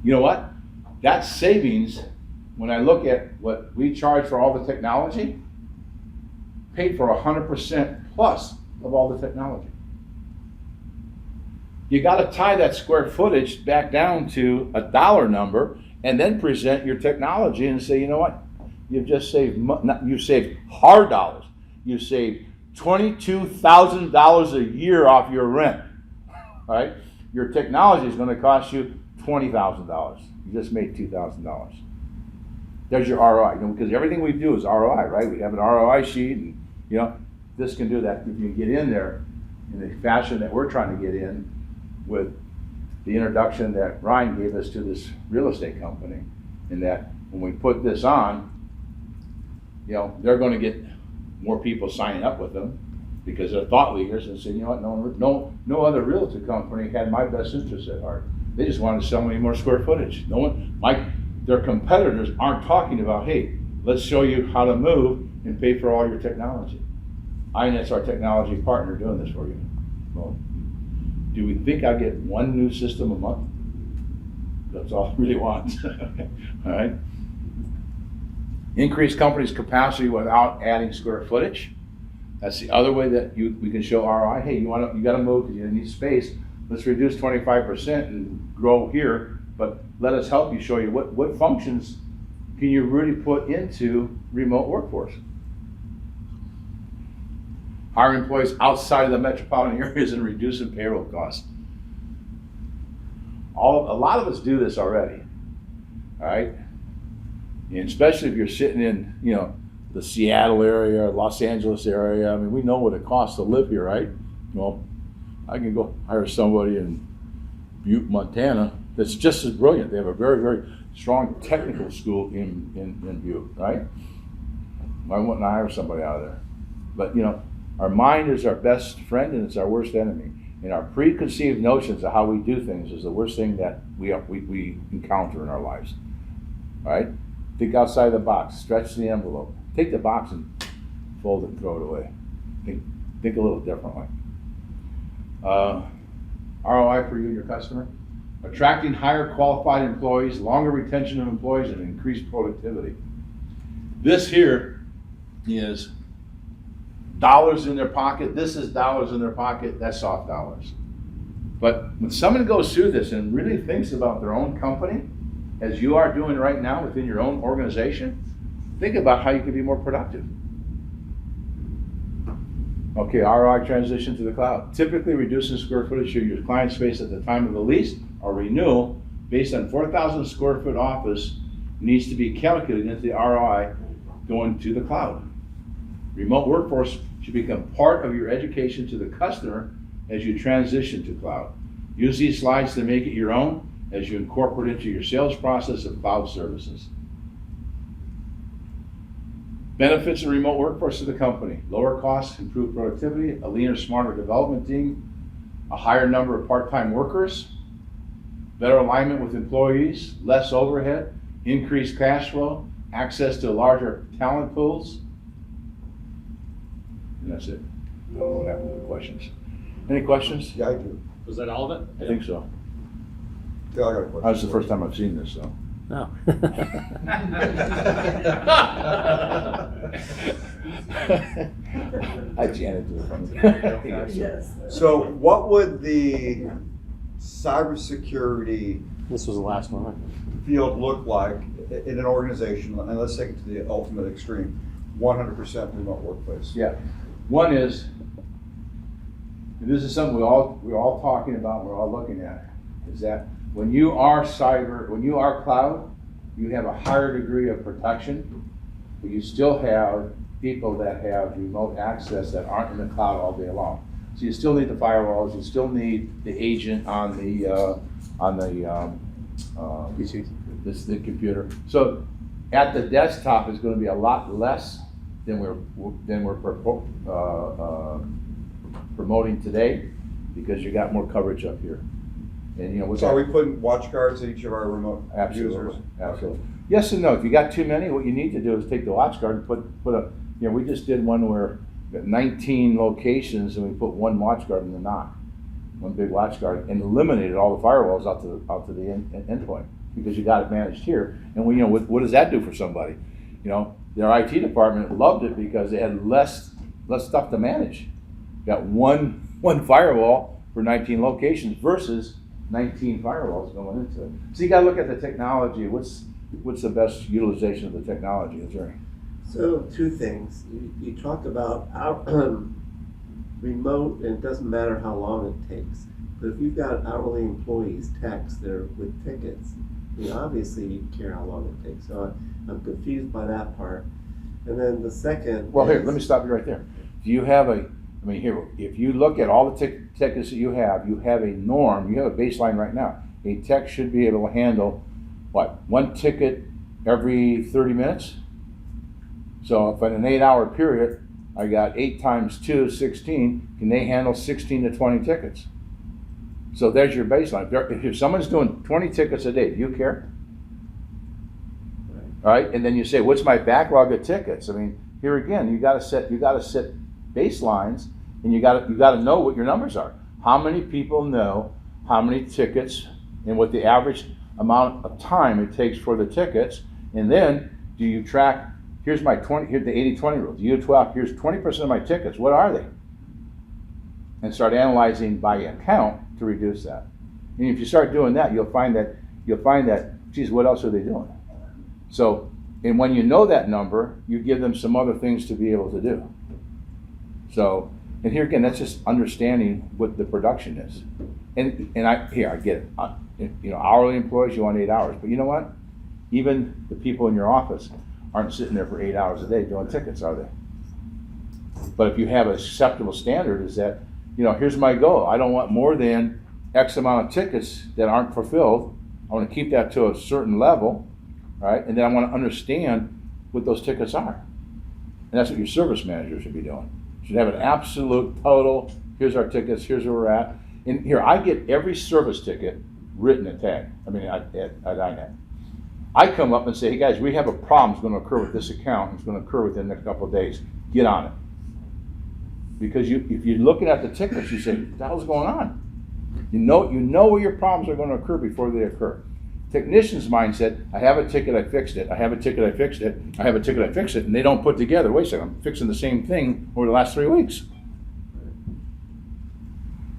You know what? That savings, when I look at what we charge for all the technology, paid for 100% plus of all the technology. You got to tie that square footage back down to a dollar number and then present your technology and say, you know what? You've just saved, you saved hard dollars. You saved $22,000 a year off your rent, right? Your technology is going to cost you $20,000. You just made $2,000. There's your ROI, because everything we do is ROI, right? We have an ROI sheet, and this can do that. If you get in there in the fashion that we're trying to get in with the introduction that Ryan gave us to this real estate company, in that when we put this on, they're going to get more people signing up with them because they're thought leaders and saying, you know what, no other realty company had my best interest at heart. They just wanted to sell me more square footage. Their competitors aren't talking about, hey, let's show you how to move and pay for all your technology. INET's our technology partner doing this for you. Well, do we think I get one new system a month? That's all I really want. All right. Increase company's capacity without adding square footage. That's the other way that we can show ROI. Hey, you gotta move because you need space. Let's reduce 25% and grow here, but let us help you, show you what functions can you really put into remote workforce. Hire employees outside of the metropolitan areas and reducing payroll costs. A lot of us do this already, all right? And especially if you're sitting in, the Seattle area, Los Angeles area. I mean, we know what it costs to live here, right? Well, I can go hire somebody in Butte, Montana that's just as brilliant. They have a very, very strong technical school in Butte, right? Why wouldn't I hire somebody out of there? But, our mind is our best friend and it's our worst enemy. And our preconceived notions of how we do things is the worst thing that we encounter in our lives, right? Think outside the box, stretch the envelope. Take the box and fold it and throw it away. Think a little differently. ROI for you and your customer. Attracting higher qualified employees, longer retention of employees, and increased productivity. This here is dollars in their pocket. This is dollars in their pocket. That's soft dollars. But when someone goes through this and really thinks about their own company, as you are doing right now within your own organization, think about how you can be more productive. Okay, ROI transition to the cloud. Typically reducing square footage of your client space at the time of the lease or renewal based on 4,000 square foot office needs to be calculated into the ROI going to the cloud. Remote workforce should become part of your education to the customer as you transition to cloud. Use these slides to make it your own as you incorporate into your sales process of cloud services. Benefits of remote workforce to the company: lower costs, improved productivity, a leaner, smarter development team, a higher number of part-time workers, better alignment with employees, less overhead, increased cash flow, access to larger talent pools. And that's it. I don't know what happened to the questions. Any questions? Yeah, I do. Was that all of it? I think so. Yeah, I got a question. That's the first time I've seen this, so. No. I Janet do it from Yes. So what would the cybersecurity This was the last one, right? field look like in an organization, and let's take it to the ultimate extreme, 100% remote workplace? Yeah. One is, and this is something we're all talking about, we're all looking at, is that when you are cloud, you have a higher degree of protection, but you still have people that have remote access that aren't in the cloud all day long. So you still need the firewalls, you still need the agent on the PCs. the computer. So at the desktop is going to be a lot less than we're promoting today, because you got more coverage up here. And So are we putting watch guards at each of our remote absolutely, users? absolutely. Yes and no. If you got too many, what you need to do is take the watch guard and put a. We just did one where we got 19 locations and we put one watch guard in the NOC, one big watch guard, and eliminated all the firewalls out to the endpoint, because you got it managed here. And what does that do for somebody? Their IT department loved it because they had less stuff to manage. Got one firewall for 19 locations versus 19 firewalls going into it. So you got to look at the technology. What's the best utilization of the technology? Is there? So two things. You talked about remote, and it doesn't matter how long it takes. But if you've got hourly employees, techs, that are with tickets, obviously you care how long it takes. So I'm confused by that part. And then the second. Well, here, let me stop you right there. Do you have if you look at all the tickets that you have a norm, you have a baseline right now. A tech should be able to handle, one ticket every 30 minutes? So if in an 8-hour period, I got 8 times 2, 16, can they handle 16 to 20 tickets? So there's your baseline. If someone's doing 20 tickets a day, do you care? All right, and then you say, what's my backlog of tickets? Here again, you got to set baselines, and you got to know what your numbers are. How many people know how many tickets and what the average amount of time it takes for the tickets, and then do you track here's my 20, here's the 80-20 rule, the U12, here's 20% of my tickets, what are they? And start analyzing by account to reduce that. And if you start doing that, you'll find that, geez, what else are they doing? So, and when you know that number, you give them some other things to be able to do. So, and here again, that's just understanding what the production is. And I get it. Hourly employees, you want 8 hours, but you know what? Even the people in your office aren't sitting there for 8 hours a day doing tickets, are they? But if you have an acceptable standard, is that, here's my goal. I don't want more than X amount of tickets that aren't fulfilled. I want to keep that to a certain level, right? And then I want to understand what those tickets are. And that's what your service manager should be doing. You should have an absolute total, here's our tickets, here's where we're at. And here, I get every service ticket written and tagged, at INET. I come up and say, hey guys, we have a problem that's going to occur with this account. It's going to occur within the next couple of days. Get on it. Because if you're looking at the tickets, you say, what the hell's going on? You know where your problems are going to occur before they occur. Technician's mindset, I have a ticket, I fixed it. I have a ticket, I fixed it. I have a ticket, I fixed it. And they don't put together, wait a second, I'm fixing the same thing over the last 3 weeks.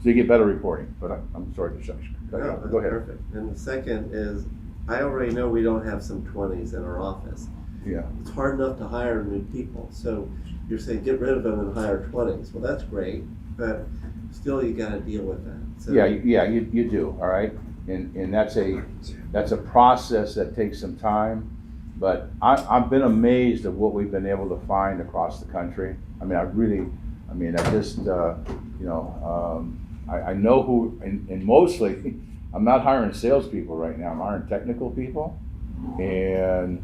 So you get better reporting, but I'm sorry to shut you. No, that's Go ahead. perfect. And the second is, I already know we don't have some 20s in our office. Yeah. It's hard enough to hire new people. So you're saying get rid of them and hire 20s. Well, that's great, but still you got to deal with that. So, you do, all right? And that's a process that takes some time, but I've been amazed at what we've been able to find across the country. I know who, and mostly, I'm not hiring salespeople right now, I'm hiring technical people. And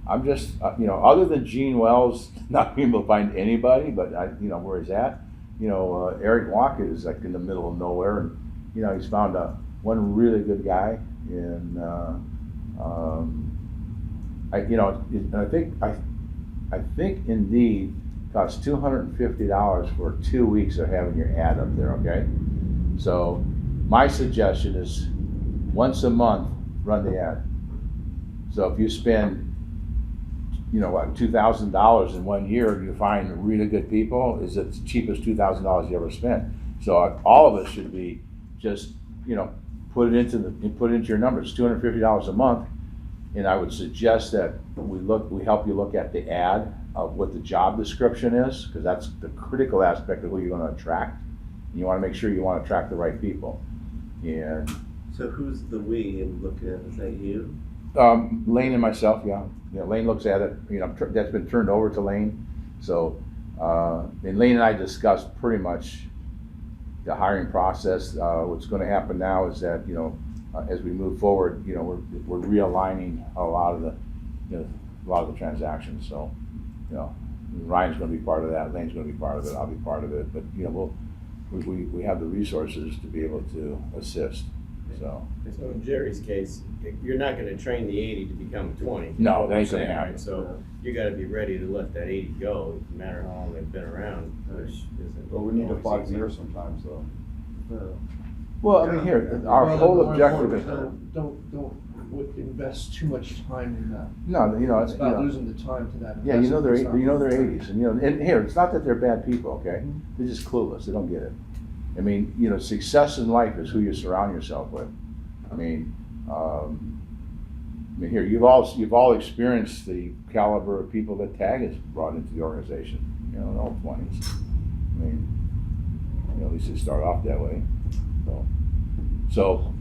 I'm just, other than Gene Wells, not being able to find anybody, but where he's at, Eric Walker is like in the middle of nowhere, and, he's found one really good guy, and, I think Indeed costs $250 for 2 weeks of having your ad up there, okay? So my suggestion is once a month, run the ad. So if you spend, $2,000 in 1 year, and you find really good people, is it the cheapest $2,000 you ever spent. So all of us should be just, put it into your numbers, $250 a month. And I would suggest that we help you look at the ad of what the job description is, because that's the critical aspect of who you're going to attract. You want to make sure you want to attract the right people. And So who's the we in looking at? Is that you? Lane and myself, yeah. Lane looks at it. That's been turned over to Lane. So, and Lane and I discussed pretty much the hiring process. What's going to happen now is that as we move forward, we're realigning a lot of the transactions. So, Ryan's going to be part of that. Lane's going to be part of it. I'll be part of it. But we have the resources to be able to assist. So in Jerry's case, you're not gonna train the 80 to become 20. No, that ain't gonna happen. So you gotta be ready to let that 80 go, no matter how long they've been around, which isn't. Well, we need to always 5 easy. years sometimes, though. Well, here, our whole objective is, Don't invest too much time in that. no, It's about losing the time to that. yeah, they're investment. 80s, and here, it's not that they're bad people, okay? They're just clueless, they don't get it. Success in life is who you surround yourself with. Here, you've all experienced the caliber of people that TAG has brought into the organization, in all 20s. At least they start off that way. So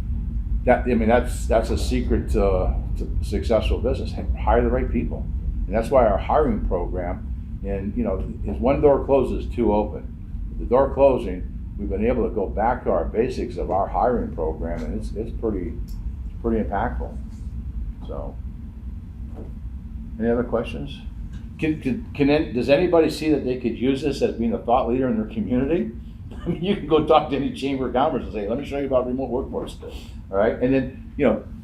that's a secret to successful business. Hire the right people, and that's why our hiring program. And if one door closes, two open. With the door closing, we've been able to go back to our basics of our hiring program, and it's pretty impactful. So, any other questions? Does anybody see that they could use this as being a thought leader in their community? You can go talk to any chamber of commerce and say, let me show you about remote workforce. All right, and then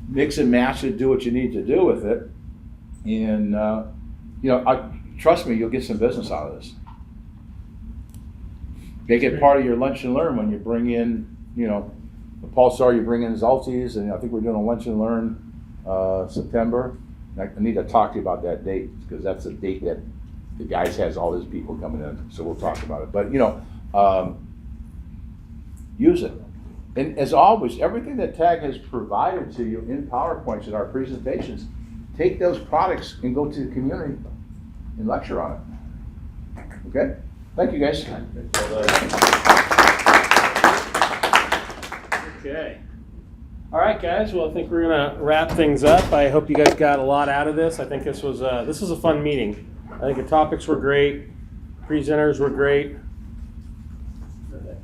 mix and match it, do what you need to do with it, and trust me, you'll get some business out of this. Make it part of your lunch and learn when you bring in, Paul Sawyer, you bring in Zalties, and I think we're doing a lunch and learn September. I need to talk to you about that date, because that's the date that the guys has all his people coming in, so we'll talk about it. But, use it. And as always, everything that TAG has provided to you in PowerPoints in our presentations, take those products and go to the community and lecture on it. Okay? Thank you, guys. Okay. All right, guys. Well, I think we're gonna wrap things up. I hope you guys got a lot out of this. I think this was a fun meeting. I think the topics were great. Presenters were great.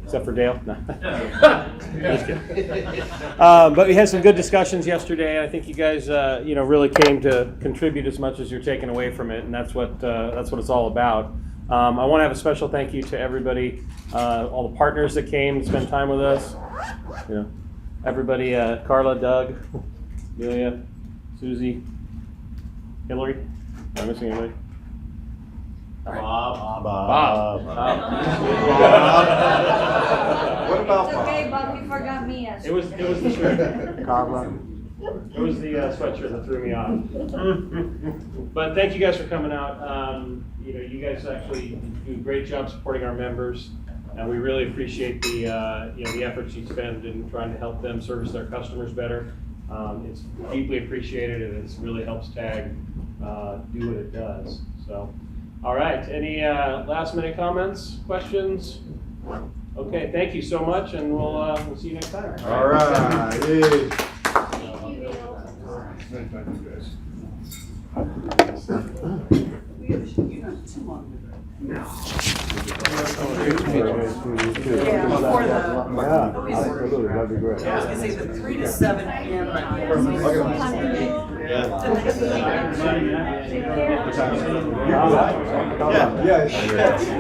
Except for Dale. No. Just kidding. But we had some good discussions yesterday. I think you guys, really came to contribute as much as you're taking away from it, and that's what it's all about. I want to have a special thank you to everybody, all the partners that came to spend time with us. Everybody, Carla, Doug, Amelia, Susie, Hillary. Am I missing anybody? Bob. What about It's okay, Bob? Bob, you forgot me. It was the sweatshirt. Carla. It was the sweatshirt that threw me off. But thank you guys for coming out. You guys actually do a great job supporting our members, and we really appreciate the the efforts you spend in trying to help them service their customers better. It's deeply appreciated, and it really helps TAG do what it does. So, all right. Any last minute comments, questions? Okay. Thank you so much, and we'll see you next time. All right. Yay. Absolutely, that'd be great. I was gonna say the 3 to 7 p.m. Yeah.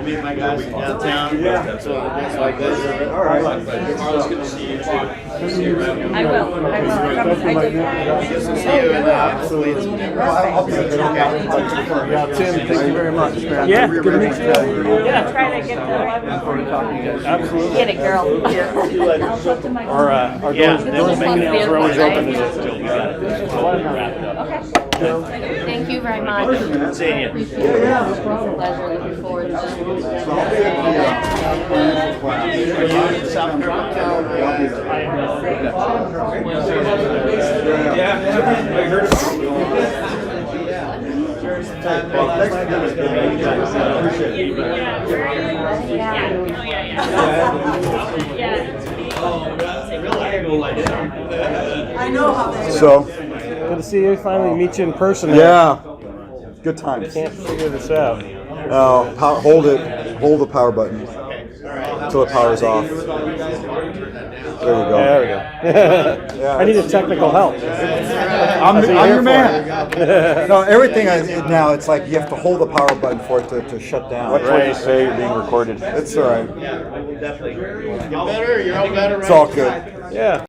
Meet my guys downtown. Yeah. So it's like this. All right. Carla's gonna see you too. See you around. I will. Good to see you in the office. I'll be okay. Tim, thank you very much, man. Yeah, good to meet you. Yeah, try to get the Absolutely. Get it, girl. I'll talk to my. Our doors fingernails are always open. Okay. Thank you very much. Seeing you. Pleasure, looking forward to it. So I'll be at the class. Are you in South Carolina? Yeah. I heard Thanks for doing this. I appreciate it. I know how they So, Good to see you. Finally meet you in person. yeah, good times. Can't figure this out. Hold the power button until it powers off. There you go. There we go. Yeah. I needed technical help. I'm your man. No, everything now, it's like you have to hold the power button for it to shut down. Watch what you say, you're being recorded. It's all right. Yeah, we'll definitely. Get better. You're all better, right? It's all good. Yeah.